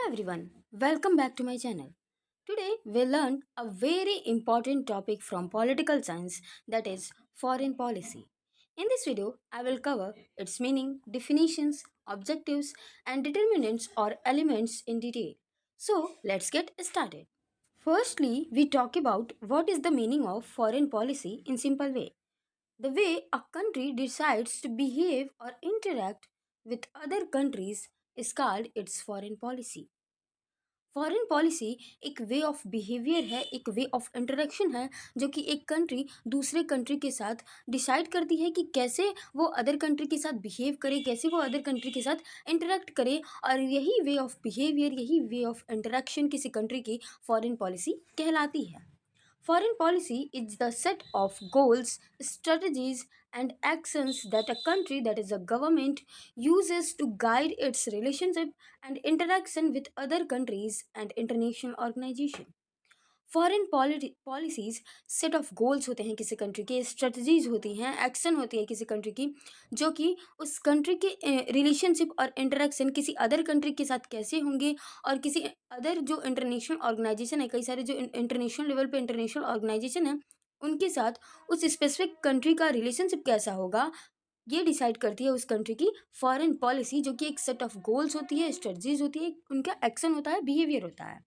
everyone, welcome back to my channel. Today we learn a very important topic from political science, that is foreign policy. In this video, I will cover its meaning, definitions, objectives, and determinants or elements in detail. So let's get started. Firstly, we talk about what is the meaning of foreign policy in simple way. The way a country decides to behave or interact with other countries is called its foreign policy. Foreign policy एक way of behaviour है, एक way of interaction है जो कि एक country दूसरे country के साथ डिसाइड करती है कि कैसे वो अदर कंट्री के साथ बिहेव करे, कैसे वो अदर कंट्री के साथ इंटरेक्ट करे। और यही वे ऑफ बिहेवियर, यही वे ऑफ इंटरेक्शन किसी कंट्री की फॉरेन पॉलिसी कहलाती है। Foreign policy is the set of goals, strategies, and actions that a country, that is a government, uses to guide its relationship and interaction with other countries and international organizations. Foreign policies set of goals होते हैं किसी country के, strategies होती हैं, action होती है किसी country की, जो कि उस कंट्री के रिलेशनशिप और इंटरेक्शन किसी अदर कंट्री के साथ कैसे होंगे, और किसी अदर जो इंटरनेशनल ऑर्गेनाइजेशन है, कई सारे जो इंटरनेशनल लेवल पे इंटरनेशनल ऑर्गेनाइजेशन है उनके साथ उस स्पेसिफिक कंट्री का रिलेशनशिप कैसा होगा, ये डिसाइड करती है उस कंट्री की फॉरेन पॉलिसी, जो कि एक सेट ऑफ गोल्स होती है, स्ट्रेटजीज होती है, उनका एक्शन होता है, बिहेवियर होता है।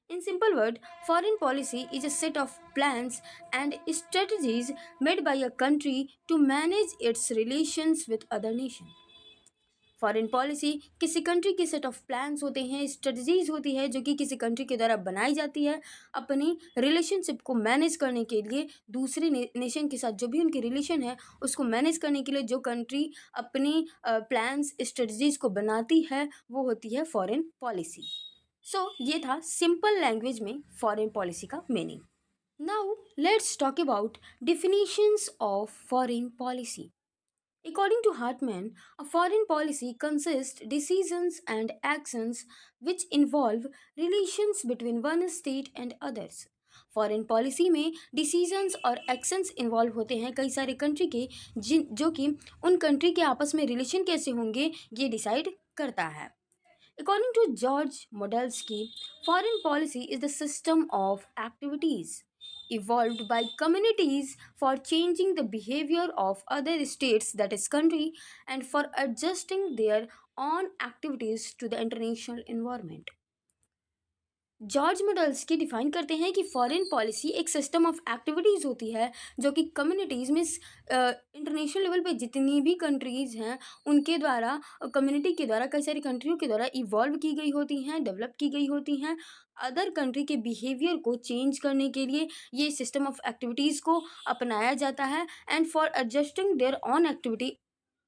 In simple word, foreign policy is a set of plans and strategies made by a country to manage its relations with other nations. Foreign policy किसी कंट्री के सेट ऑफ प्लान्स होते हैं, strategies होती है जो कि किसी कंट्री के द्वारा बनाई जाती है अपनी रिलेशनशिप को मैनेज करने के लिए, दूसरे नेशन के साथ जो भी उनकी रिलेशन है उसको मैनेज करने के लिए जो कंट्री अपनी प्लान्स स्ट्रेटजीज को बनाती है वो होती है फॉरेन पॉलिसी। ये था सिंपल लैंग्वेज में फॉरेन पॉलिसी का meaning. Now let's talk about definitions of foreign policy. According to Hartman, a foreign policy consists decisions and actions which involve relations between one state and others. Foreign policy में decisions और actions involve होते हैं कई सारे country के, जो कि उन कंट्री के आपस में रिलेशन कैसे होंगे ये डिसाइड करता है। According to George Modelsky, foreign policy is the system of activities evolved by communities for changing the behavior of other states, that is country, and for adjusting their own activities to the international environment. George Modelski define करते हैं कि foreign policy एक system of activities होती है जो कि communities में international level पे जितनी भी कंट्रीज़ हैं उनके द्वारा, कम्युनिटी के द्वारा, कई सारी कंट्रियों के द्वारा इवॉल्व की गई होती हैं, डेवलप की गई होती हैं अदर कंट्री के बिहेवियर को चेंज करने के लिए। ये सिस्टम ऑफ एक्टिविटीज़ को अपनाया जाता है and for adjusting their own activity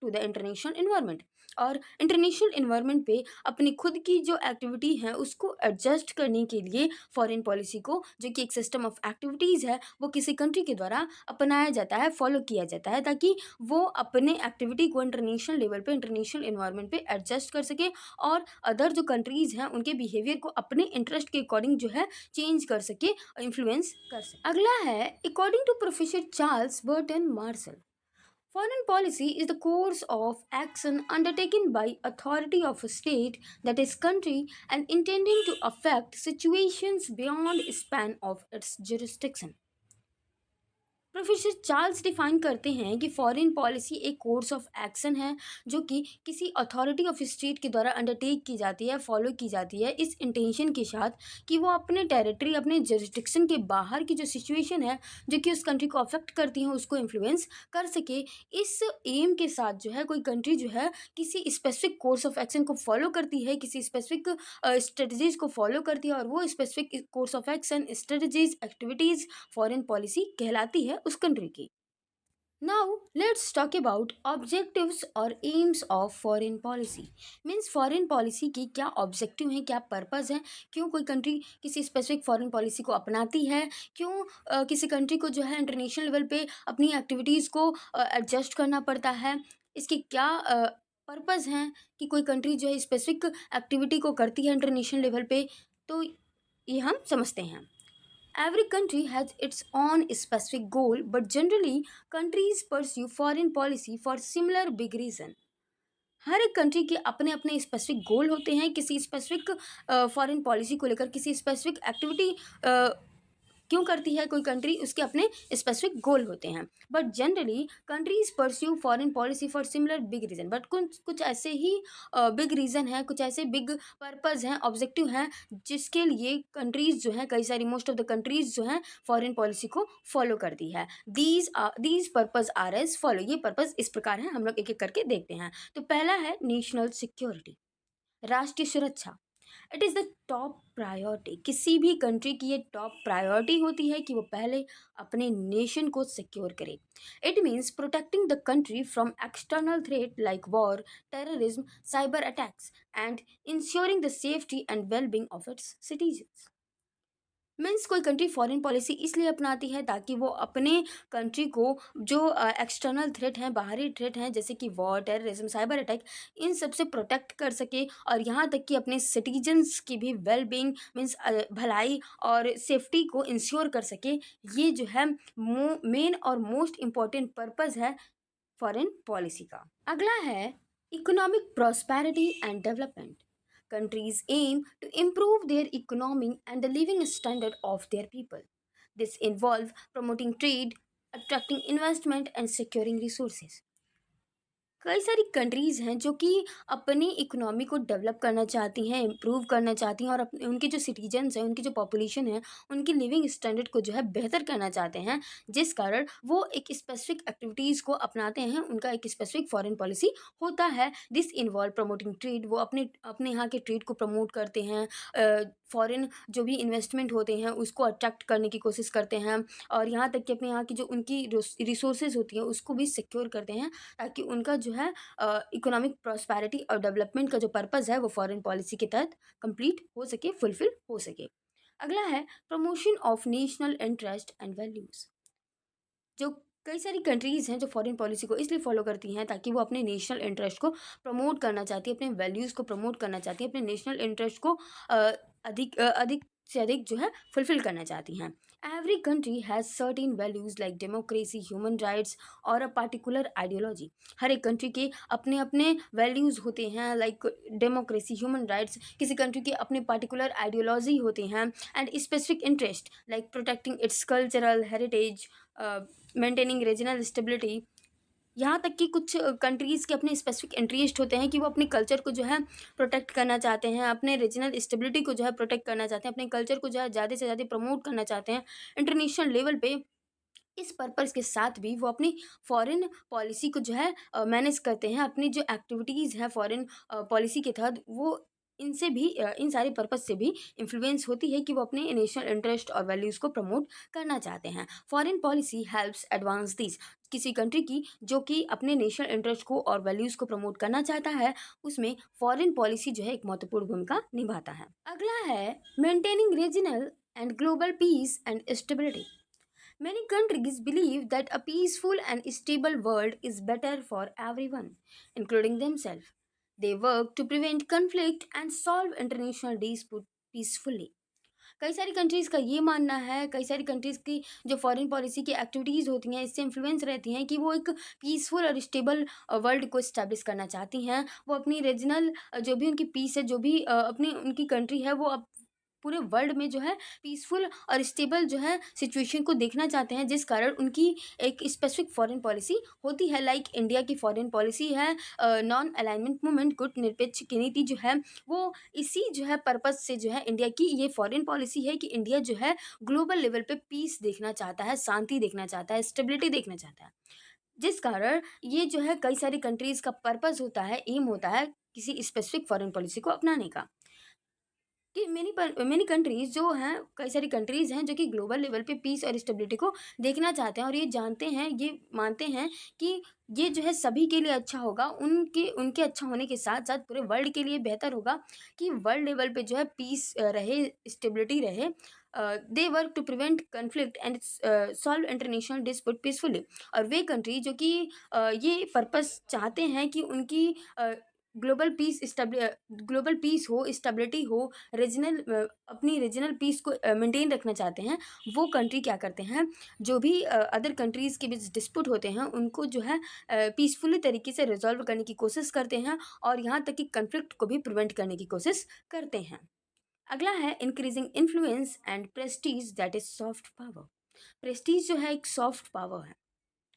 to the international environment, और इंटरनेशनल इन्वायरमेंट पे अपनी खुद की जो एक्टिविटी है उसको एडजस्ट करने के लिए फॉरेन पॉलिसी को, जो कि एक सिस्टम ऑफ एक्टिविटीज़ है, वो किसी कंट्री के द्वारा अपनाया जाता है, फॉलो किया जाता है, ताकि वो अपने एक्टिविटी को इंटरनेशनल लेवल पे, इंटरनेशनल इन्वायरमेंट पे एडजस्ट कर सके और अदर जो कंट्रीज़ हैं उनके बिहेवियर को अपने इंटरेस्ट के अकॉर्डिंग जो है चेंज कर सके, इन्फ्लुएंस कर सके। अगला है according to professor Charles Burton Marshall, foreign policy is the course of action undertaken by authority of a state, that is country, and intending to affect situations beyond span of its jurisdiction. Professor Charles define करते हैं कि foreign policy एक course of action है जो कि किसी authority of state के द्वारा अंडरटेक की जाती है, फॉलो की जाती है इस इंटेंशन के साथ कि वो अपने टेरिटरी, अपने जरिस्डिक्शन के बाहर की जो सिचुएशन है जो कि उस कंट्री को अफेक्ट करती हैं उसको इन्फ्लुएंस कर सके। इस एम के साथ जो है कोई कंट्री जो है किसी स्पेसिफिक कोर्स ऑफ एक्शन को फॉलो करती है, किसी स्पेसिफिक स्ट्रेटजीज को फॉलो करती है, और वो specific course of action, strategies, activities foreign policy कहलाती है उस कंट्री की। Now let's talk about objectives और aims of foreign policy. Means foreign policy की क्या ऑब्जेक्टिव हैं, क्या पर्पस है, क्यों कोई कंट्री किसी स्पेसिफिक फॉरेन पॉलिसी को अपनाती है, क्यों किसी कंट्री को जो है इंटरनेशनल लेवल पे अपनी एक्टिविटीज़ को एडजस्ट करना पड़ता है, इसके क्या पर्पस हैं कि कोई कंट्री जो है स्पेसिफिक एक्टिविटी को करती है इंटरनेशनल लेवल पे, तो ये हम समझते हैं। Every country has its own specific goal, but generally, countries pursue foreign policy for similar big reason. हर एक कंट्री के अपने अपने स्पेसिफिक गोल होते हैं, किसी स्पेसिफिक फॉरेन पॉलिसी को लेकर, किसी स्पेसिफिक एक्टिविटी क्यों करती है कोई कंट्री, उसके अपने स्पेसिफिक गोल होते हैं। But generally countries pursue foreign policy for similar big reason, but कुछ कुछ ऐसे ही बिग रीजन है, कुछ ऐसे बिग पर्पज हैं, ऑब्जेक्टिव हैं, जिसके लिए कंट्रीज जो है, कई सारी मोस्ट ऑफ द कंट्रीज जो हैं फॉरेन पॉलिसी को फॉलो करती है। These purpose are as follow, ये पर्पज इस प्रकार है, हम लोग एक एक करके देखते हैं। तो पहला है नेशनल सिक्योरिटी, राष्ट्रीय सुरक्षा। It is the top priority, किसी भी कंट्री की ये टॉप प्रायोरिटी होती है कि वो पहले अपने नेशन को सिक्योर करे। It means protecting the country from external threat like war, terrorism, cyber attacks and ensuring the safety and wellbeing of its citizens. Means कोई कंट्री फॉरेन पॉलिसी इसलिए अपनाती है ताकि वो अपने कंट्री को जो एक्सटर्नल थ्रेट हैं, बाहरी थ्रेट हैं, जैसे कि वॉर, टेररिज्म, साइबर अटैक, इन सब से प्रोटेक्ट कर सके, और यहाँ तक कि अपने सिटीजन्स की भी वेल बींग मीन्स भलाई और सेफ्टी को इंश्योर कर सके। ये जो है मेन और मोस्ट इम्पॉर्टेंट पर्पज़ है फॉरेन पॉलिसी का। अगला है economic prosperity and development. Countries aim to improve their economy and the living standard of their people. This involves promoting trade, attracting investment, and securing resources. कई सारी countries हैं जो कि अपनी इकोनॉमी को डेवलप करना चाहती हैं, इम्प्रूव करना चाहती हैं, और अपने उनके जो सिटीजन्स हैं, उनकी जो पॉपुलेशन है, उनकी लिविंग स्टैंडर्ड को जो है बेहतर करना चाहते हैं, जिस कारण वो एक स्पेसिफिक एक्टिविटीज़ को अपनाते हैं, उनका एक स्पेसिफिक फॉरेन पॉलिसी होता है। दिस इन्वॉल्व प्रमोटिंग ट्रेड, वो अपने अपने यहाँ के ट्रेड को प्रमोट करते हैं, फॉरेन जो भी इन्वेस्टमेंट होते हैं उसको अट्रैक्ट करने की कोशिश करते हैं, और यहाँ तक कि अपने यहाँ की जो उनकी रिसोर्सेज होती हैं उसको भी सिक्योर करते हैं, ताकि उनका जो है इकोनॉमिक प्रॉस्पेरिटी और डेवलपमेंट का जो पर्पज़ है वो फॉरेन पॉलिसी के तहत कंप्लीट हो सके, फुलफिल हो सके। अगला है promotion of national interest and values. जो कई सारी कंट्रीज़ हैं जो फॉरेन पॉलिसी को इसलिए फॉलो करती हैं ताकि वो अपने नेशनल इंटरेस्ट को प्रमोट करना चाहती है, अपने वैल्यूज़ को प्रमोट करना चाहती है, अपने नेशनल इंटरेस्ट को अधिक से अधिक जो है फुलफिल करना चाहती हैं। Every country has certain values like democracy, human rights और अ पार्टिकुलर आइडियोलॉजी। हर एक कंट्री के अपने अपने वैल्यूज़ होते हैं, लाइक डेमोक्रेसी, ह्यूमन राइट्स, किसी कंट्री के अपने पार्टिकुलर आइडियोलॉजी होते हैं, and specific interest like protecting it's cultural heritage, maintaining regional stability. यहाँ तक कि कुछ कंट्रीज़ के अपने स्पेसिफिक इंटरेस्ट होते हैं कि वो अपने कल्चर को जो है प्रोटेक्ट करना चाहते हैं, अपने रीजनल स्टेबिलिटी को जो है प्रोटेक्ट करना चाहते हैं, अपने कल्चर को जो है ज़्यादा से ज़्यादा प्रमोट करना चाहते हैं इंटरनेशनल लेवल पे। इस पर्पज़ के साथ भी वो अपनी फॉरेन पॉलिसी को जो है मैनेज करते हैं, अपनी जो एक्टिविटीज़ हैं फॉरेन पॉलिसी के तहत, वो इनसे भी इन सारे पर्पज़ से भी इन्फ्लुएंस होती है कि वो अपने नेशनल इंटरेस्ट और वैल्यूज़ को प्रमोट करना चाहते हैं। Foreign policy helps advance this, किसी कंट्री की जो कि अपने नेशनल इंटरेस्ट को और वैल्यूज़ को प्रमोट करना चाहता है, उसमें फॉरेन पॉलिसी जो है एक महत्वपूर्ण भूमिका निभाता है। अगला है maintaining regional and global piece and stability. Many countries believe that a peaceful and stable world is better for everyone, including themselves. They work to prevent conflict and solve international disputes peacefully. कई सारी countries का ये मानना है, कई सारी countries की जो फॉरेन पॉलिसी की एक्टिविटीज़ होती हैं इससे इन्फ्लुएंस रहती हैं कि वो एक पीसफुल और स्टेबल वर्ल्ड को इस्टेब्लिश करना चाहती हैं। वो अपनी रीजनल जो भी उनकी पीस है, जो भी अपनी उनकी कंट्री है, वो अब पूरे वर्ल्ड में जो है पीसफुल और स्टेबल जो है सिचुएशन को देखना चाहते हैं, जिस कारण उनकी एक स्पेसिफिक फॉरेन पॉलिसी होती है। लाइक इंडिया की फॉरेन पॉलिसी है नॉन अलाइनमेंट मूवमेंट, गुट निरपेक्ष की नीति जो है, वो इसी जो है पर्पज़ से जो है इंडिया की ये फॉरेन पॉलिसी है कि इंडिया जो है ग्लोबल लेवल पे पीस देखना चाहता है, शांति देखना चाहता है, स्टेबिलिटी देखना चाहता है, जिस कारण ये जो है कई सारी कंट्रीज़ का पर्पज़ होता है, एम होता है किसी स्पेसिफिक फॉरेन पॉलिसी को अपनाने का। कि मेनी कंट्रीज़ जो हैं, कई सारी कंट्रीज़ हैं जो कि ग्लोबल लेवल पे पीस और स्टेबिलिटी को देखना चाहते हैं, और ये जानते हैं, ये मानते हैं कि ये जो है सभी के लिए अच्छा होगा, उनके उनके अच्छा होने के साथ साथ पूरे वर्ल्ड के लिए बेहतर होगा कि वर्ल्ड लेवल पे जो है पीस रहे, स्टेबिलिटी रहे। They work to prevent conflict and solve international dispute peacefully. और वे कंट्री जो कि ये पर्पस चाहते हैं कि उनकी ग्लोबल पीस हो, स्टेबिलिटी हो, अपनी रीजनल पीस को मेंटेन रखना चाहते हैं, वो कंट्री क्या करते हैं, जो भी अदर कंट्रीज़ के बीच डिस्प्यूट होते हैं उनको जो है पीसफुली तरीके से रिजॉल्व करने की कोशिश करते हैं और यहाँ तक कि कन्फ्लिक्ट को भी प्रिवेंट करने की कोशिश करते हैं। अगला है increasing influence and Prestige, that is soft power. Prestige जो है एक सॉफ्ट पावर है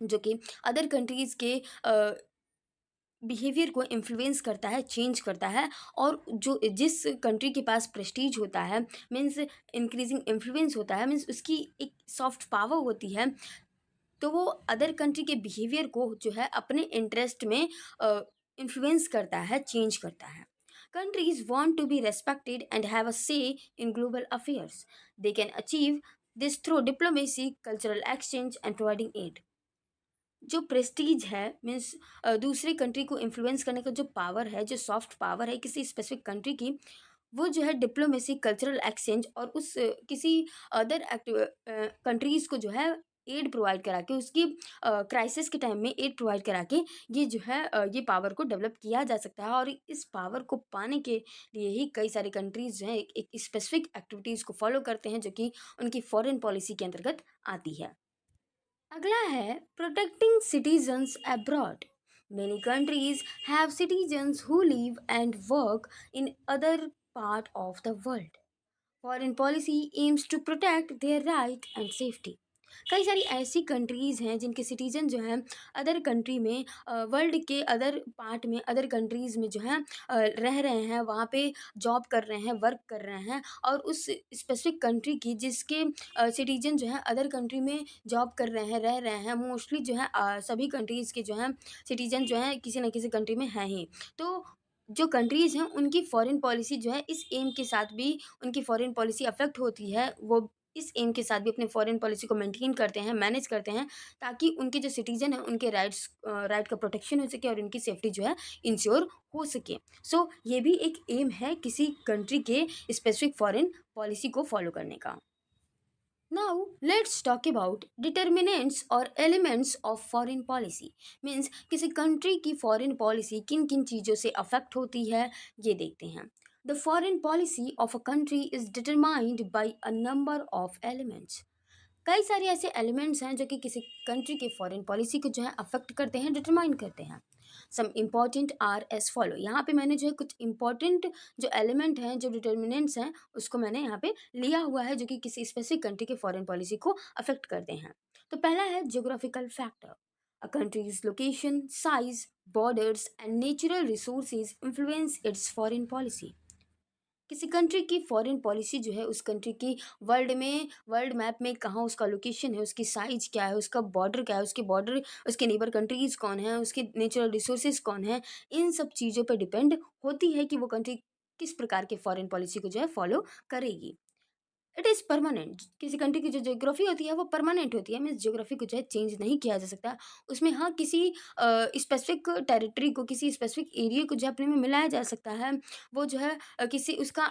जो कि अदर कंट्रीज़ के बिहेवियर को इन्फ्लुएंस करता है, चेंज करता है। और जो जिस कंट्री के पास प्रेस्टीज होता है, मीन्स इंक्रीजिंग इन्फ्लुएंस होता है, मीन्स उसकी एक सॉफ्ट पावर होती है, तो वो अदर कंट्री के बिहेवियर को जो है अपने इंटरेस्ट में इन्फ्लुएंस करता है, चेंज करता है। Countries want to be respected and have a say in global affairs. They can achieve this through diplomacy, cultural exchange and providing aid. जो प्रेस्टीज है, मीन्स दूसरी कंट्री को इन्फ्लुएंस करने का जो पावर है, जो सॉफ्ट पावर है किसी स्पेसिफिक कंट्री की, वो जो है डिप्लोमेसी, कल्चरल एक्सचेंज और उस किसी अदर कंट्रीज़ को जो है एड प्रोवाइड करा के, उसकी क्राइसिस के टाइम में एड प्रोवाइड करा के, ये जो है ये पावर को डेवलप किया जा सकता है। और इस पावर को पाने के लिए ही कई सारी कंट्रीज़ जो हैं एक स्पेसिफिक एक्टिविटीज़ को फॉलो करते हैं जो कि उनकी फॉरेन पॉलिसी के अंतर्गत आती है। अगला है protecting citizens abroad. Many countries have citizens who live and work in other part of the world. Foreign policy aims to protect their right and safety. कई सारी ऐसी कंट्रीज़ हैं जिनके सिटीजन जो हैं अदर कंट्री में, वर्ल्ड के other part में, अदर कंट्रीज़ में जो हैं रह रहे हैं, वहाँ पे जॉब कर रहे हैं, वर्क कर रहे हैं। और उस स्पेसिफिक कंट्री की जिसके सिटीजन जो हैं अदर कंट्री में जॉब कर रहे हैं, रह रहे हैं, मोस्टली जो है सभी कंट्रीज़ के जो हैं सिटीजन जो हैं किसी न किसी कंट्री में हैं ही। तो जो कंट्रीज़ हैं उनकी फॉरेन पॉलिसी जो है इस एम के साथ भी, उनकी फॉरेन पॉलिसी अफेक्ट होती है, वो इस एम के साथ भी अपने फॉरेन पॉलिसी को मेंटेन करते हैं, मैनेज करते हैं, ताकि उनके जो सिटीजन हैं उनके राइट का प्रोटेक्शन हो सके और उनकी सेफ्टी जो है इंश्योर हो सके। सो ये भी एक एम है किसी कंट्री के स्पेसिफिक फॉरेन पॉलिसी को फॉलो करने का। Now let's talk about determinants और elements of foreign policy। Means किसी कंट्री की फॉरेन पॉलिसी किन किन चीज़ों से अफेक्ट होती है, ये देखते हैं। The foreign policy of a country is determined by a number of elements. कई सारे ऐसे एलिमेंट्स हैं जो कि किसी कंट्री के फॉरेन पॉलिसी को जो है अफेक्ट करते हैं, डिटरमाइन करते हैं। Some important are as follow. यहाँ पे मैंने जो है कुछ इंपॉर्टेंट जो एलिमेंट हैं, जो डिटर्मिनेंट्स हैं, उसको मैंने यहाँ पे लिया हुआ है जो कि किसी स्पेसिफिक कंट्री के फॉरेन पॉलिसी को अफेक्ट करते हैं। तो पहला है geographical factor. A countries location, size, borders and natural resources influence it's foreign policy. किसी कंट्री की फॉरेन पॉलिसी जो है उस कंट्री की वर्ल्ड मैप में कहाँ उसका लोकेशन है, उसकी साइज क्या है, उसका बॉर्डर क्या है, उसके नेबर कंट्रीज़ कौन है, उसके नेचुरल रिसोर्सेज कौन है, इन सब चीज़ों पर डिपेंड होती है कि वो कंट्री किस प्रकार के फॉरेन पॉलिसी को जो है फॉलो करेगी। It is permanent. किसी कंट्री की जो ज्योग्राफी होती है वो परमानेंट होती है, मीन्स ज्योग्राफी को जो है चेंज नहीं किया जा सकता। उसमें हाँ किसी स्पेसिफिक टेरिटरी को, किसी स्पेसिफिक एरिया को जो अपने में मिलाया जा सकता है। वो जो है किसी उसका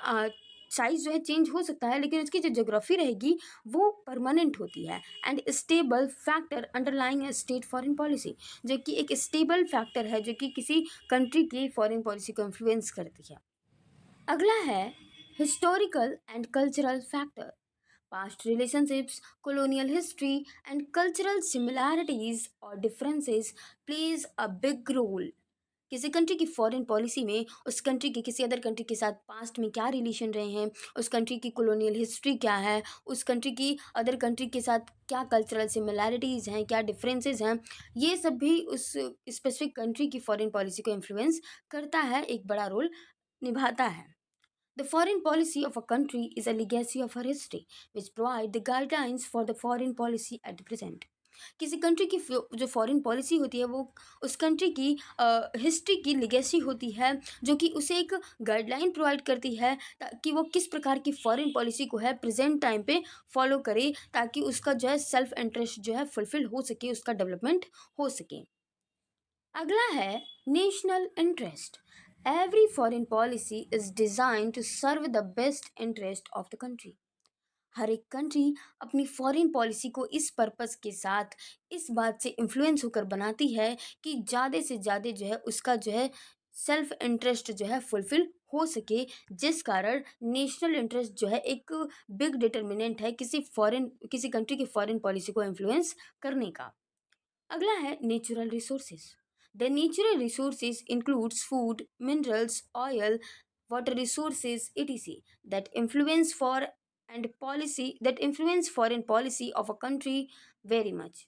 साइज जो है चेंज हो सकता है, लेकिन उसकी जो ज्योग्राफी रहेगी वो परमानेंट होती है। And stable factor underlying A state foreign policy, जो कि एक स्टेबल फैक्टर है जो कि किसी कंट्री की फॉरेन पॉलिसी को इन्फ्लुएंस करती है। अगला है historical and cultural factor. Past relationships, colonial history and cultural similarities or differences plays a big role। किसी कंट्री की फॉरेन पॉलिसी में उस कंट्री के किसी अदर कंट्री के साथ पास्ट में क्या रिलेशन रहे हैं, उस कंट्री की कॉलोनियल हिस्ट्री क्या है, उस कंट्री की अदर कंट्री के साथ क्या कल्चरल सिमिलैरिटीज़ हैं, क्या डिफरेंसेस हैं, ये सब भी उस स्पेसिफिक कंट्री की फॉरेन पॉलिसी को इन्फ्लुएंस करता है, एक बड़ा रोल निभाता है। The foreign policy of a country is a legacy of her history, which provide the guidelines for the foreign policy at the present। किसी कंट्री की जो फॉरेन पॉलिसी होती है वो उस कंट्री की हिस्ट्री की लिगेसी होती है, जो कि उसे एक गाइडलाइन प्रोवाइड करती है ताकि वो किस प्रकार की फॉरेन पॉलिसी को है प्रेजेंट टाइम पे फॉलो करे, ताकि उसका जो है सेल्फ इंटरेस्ट जो है फुलफिल हो सके, उसका डेवलपमेंट हो सके। अगला है national interest. Every foreign policy is design to serve the best interest of the country. हर एक कंट्री अपनी फॉरेन पॉलिसी को इस पर्पस के साथ, इस बात से इन्फ्लुएंस होकर बनाती है कि ज़्यादा से ज़्यादा जो है उसका जो है सेल्फ इंटरेस्ट जो है फुलफिल हो सके, जिस कारण नेशनल इंटरेस्ट जो है एक बिग डिटर्मिनेंट है किसी कंट्री की फॉरेन पॉलिसी को इन्फ्लुएंस करने का। अगला है natural resources. The natural resources includes food, minerals, oil, water resources, etc. that influence for that influence foreign policy of a country very much.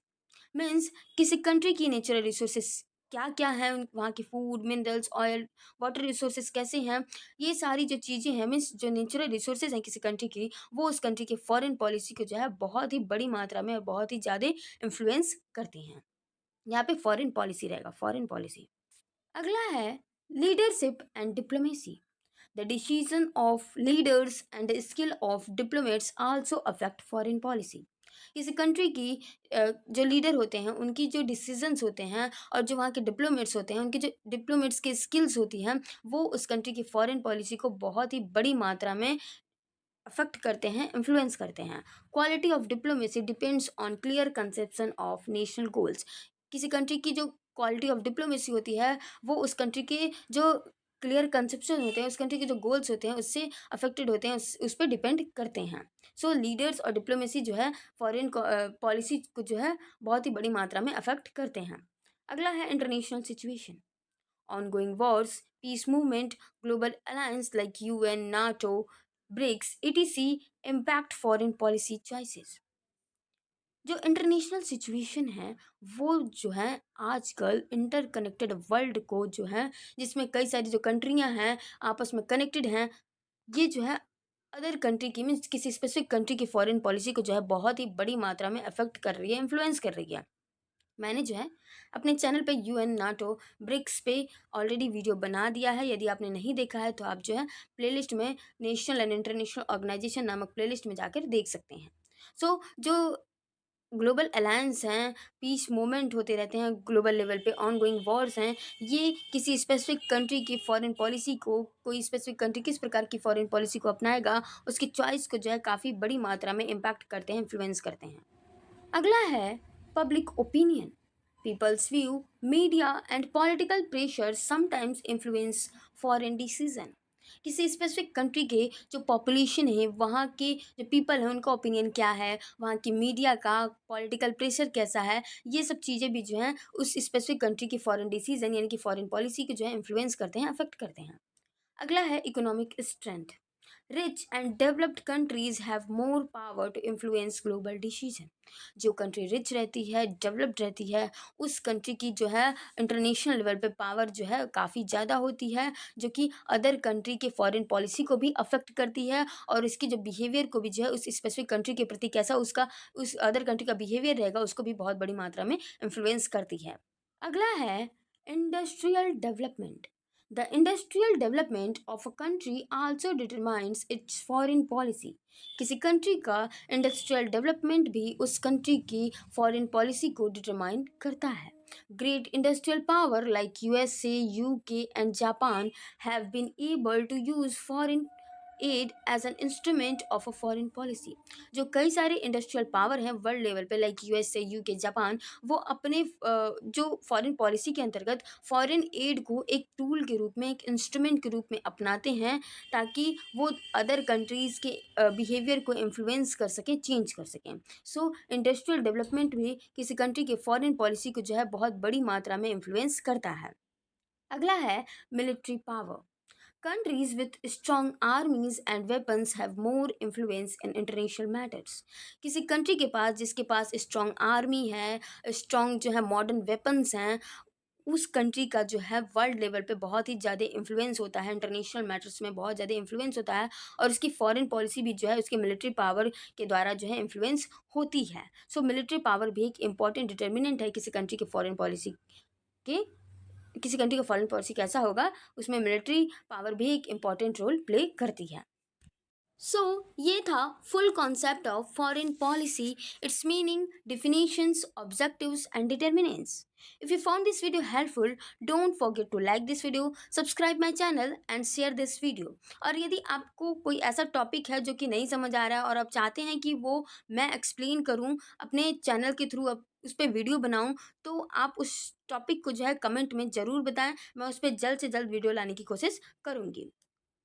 Means किसी country की नेचुरल रिसोर्सेस क्या क्या है, वहाँ की food, minerals, oil, water resources कैसे हैं, ये सारी जो चीज़ें हैं, मीन्स जो नेचुरल रिसोर्सेज हैं किसी कंट्री की, वो उस कंट्री के फॉरेन पॉलिसी को जो है बहुत ही बड़ी मात्रा में और बहुत ही ज़्यादा इन्फ्लुएंस करती हैं। यहाँ पे फॉरेन पॉलिसी रहेगा, फॉरेन पॉलिसी। अगला है leadership and diplomacy. The decision of leaders and the skill of diplomats also affect foreign policy. किसी कंट्री की जो लीडर होते हैं उनकी जो डिसीजंस होते हैं और जो वहाँ के डिप्लोमेट्स होते हैं उनकी जो डिप्लोमेट्स की स्किल्स होती हैं, वो उस कंट्री की फॉरेन पॉलिसी को बहुत ही बड़ी मात्रा में अफेक्ट करते हैं, इन्फ्लुएंस करते हैं। Quality of diplomacy depends on clear conception of national goals. किसी कंट्री की जो क्वालिटी ऑफ डिप्लोमेसी होती है, वो उस कंट्री के जो क्लियर कंसेप्शन होते हैं, उस कंट्री के जो गोल्स होते हैं उससे अफेक्टेड होते हैं, उस पर डिपेंड करते हैं। सो लीडर्स और डिप्लोमेसी जो है फॉरेन पॉलिसी को जो है बहुत ही बड़ी मात्रा में अफेक्ट करते हैं। अगला है international situation. Ongoing wars, peace movement, global alliance like UN, NATO, BRICS, etc. impact foreign policy choices. जो इंटरनेशनल सिचुएशन है वो जो है आजकल इंटरकनेक्टेड वर्ल्ड को जो है, जिसमें कई सारी जो कंट्रियां हैं आपस में कनेक्टेड हैं, ये जो है अदर कंट्री की मीन्स किसी स्पेसिफिक कंट्री की फॉरेन पॉलिसी को जो है बहुत ही बड़ी मात्रा में अफेक्ट कर रही है, इन्फ्लुएंस कर रही है। मैंने जो है अपने चैनल पे यूएन, नाटो, ब्रिक्स पे ऑलरेडी वीडियो बना दिया है। यदि आपने नहीं देखा है तो आप जो है प्लेलिस्ट में नेशनल एंड इंटरनेशनल ऑर्गेनाइजेशन नामक प्लेलिस्ट में जाकर देख सकते हैं। जो ग्लोबल अलायंस हैं, पीस मूवमेंट होते रहते हैं ग्लोबल लेवल पे, ऑन गोइंग वॉर्स हैं, ये किसी स्पेसिफिक कंट्री की फॉरेन पॉलिसी को, कोई स्पेसिफिक कंट्री किस प्रकार की फॉरेन पॉलिसी को अपनाएगा उसकी चॉइस को जो है काफ़ी बड़ी मात्रा में इम्पैक्ट करते हैं, इन्फ्लुएंस करते हैं। अगला है public opinion. People's view, media and political pressure sometimes influence foreign decision. किसी स्पेसिफिक कंट्री के जो पॉपुलेशन है, वहाँ के जो पीपल हैं उनका ओपिनियन क्या है, वहाँ की मीडिया का पॉलिटिकल प्रेशर कैसा है, ये सब चीज़ें भी जो हैं उस स्पेसिफिक कंट्री की फॉरेन डिसीजन यानी कि फॉरेन पॉलिसी को जो है इन्फ्लुएंस करते हैं, अफेक्ट करते हैं। अगला है economic strength. Rich and developed countries have more power to influence global decision. जो कंट्री रिच रहती है, डेवलप्ड रहती है, उस कंट्री की जो है इंटरनेशनल लेवल पे पावर जो है काफ़ी ज़्यादा होती है, जो कि अदर कंट्री के फॉरेन पॉलिसी को भी अफेक्ट करती है और इसकी जो बिहेवियर को भी जो है उस स्पेसिफिक कंट्री के प्रति कैसा उसका उस अदर कंट्री का बिहेवियर रहेगा उसको भी बहुत बड़ी मात्रा में इन्फ्लुएंस करती है। अगला है industrial development. The industrial development of a country also determines its foreign policy. किसी कंट्री का इंडस्ट्रियल डेवलपमेंट भी उस कंट्री की फॉरेन पॉलिसी को डिटरमाइन करता है। Great industrial power like USA, UK and Japan have been able to use foreign aid as an instrument of a foreign policy. जो कई सारे इंडस्ट्रियल पावर हैं वर्ल्ड लेवल पे लाइक यूएसए, यूके, जापान, वो अपने जो फॉरेन पॉलिसी के अंतर्गत फॉरेन एड को एक टूल के रूप में, एक इंस्ट्रूमेंट के रूप में अपनाते हैं ताकि वो अदर कंट्रीज़ के बिहेवियर को इन्फ्लुएंस कर सकें, चेंज कर सकें। सो इंडस्ट्रियल डेवलपमेंट भी किसी कंट्री के फॉरेन पॉलिसी को जो है बहुत बड़ी मात्रा में इन्फ्लुएंस करता है। अगला है military power. Countries with strong armies and weapons have more influence in international matters. किसी कंट्री के पास जिसके पास स्ट्रॉन्ग आर्मी है, स्ट्रॉन्ग जो है मॉडर्न वेपन्स हैं, उस कंट्री का जो है वर्ल्ड लेवल पे बहुत ही ज़्यादा इन्फ्लुएंस होता है, इंटरनेशनल मैटर्स में बहुत ज़्यादा इन्फ्लुएंस होता है और उसकी फॉरेन पॉलिसी भी जो है उसकी मिलिट्री पावर के द्वारा जो है इन्फ्लुएंस होती है। सो मिलिट्री पावर भी एक इम्पॉर्टेंट डिटर्मिनेंट है किसी कंट्री के फॉरेन पॉलिसी के, किसी कंट्री का फॉरेन पॉलिसी कैसा होगा उसमें मिलिट्री पावर भी एक इम्पॉर्टेंट रोल प्ले करती है। सो ये था full concept of foreign policy, its meaning, definitions, objectives and determinants. If you found this video helpful, don't forget to like this video, subscribe my channel and share this video. और यदि आपको कोई ऐसा topic है जो कि नहीं समझ आ रहा है और आप चाहते हैं कि वो मैं एक्सप्लेन करूं अपने चैनल के थ्रू, उस पर वीडियो बनाऊं, तो आप उस टॉपिक को जो है कमेंट में ज़रूर बताएं। मैं उस पर जल्द से जल्द वीडियो लाने की कोशिश करूँगी।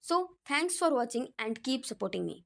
So thanks for watching and keep supporting me.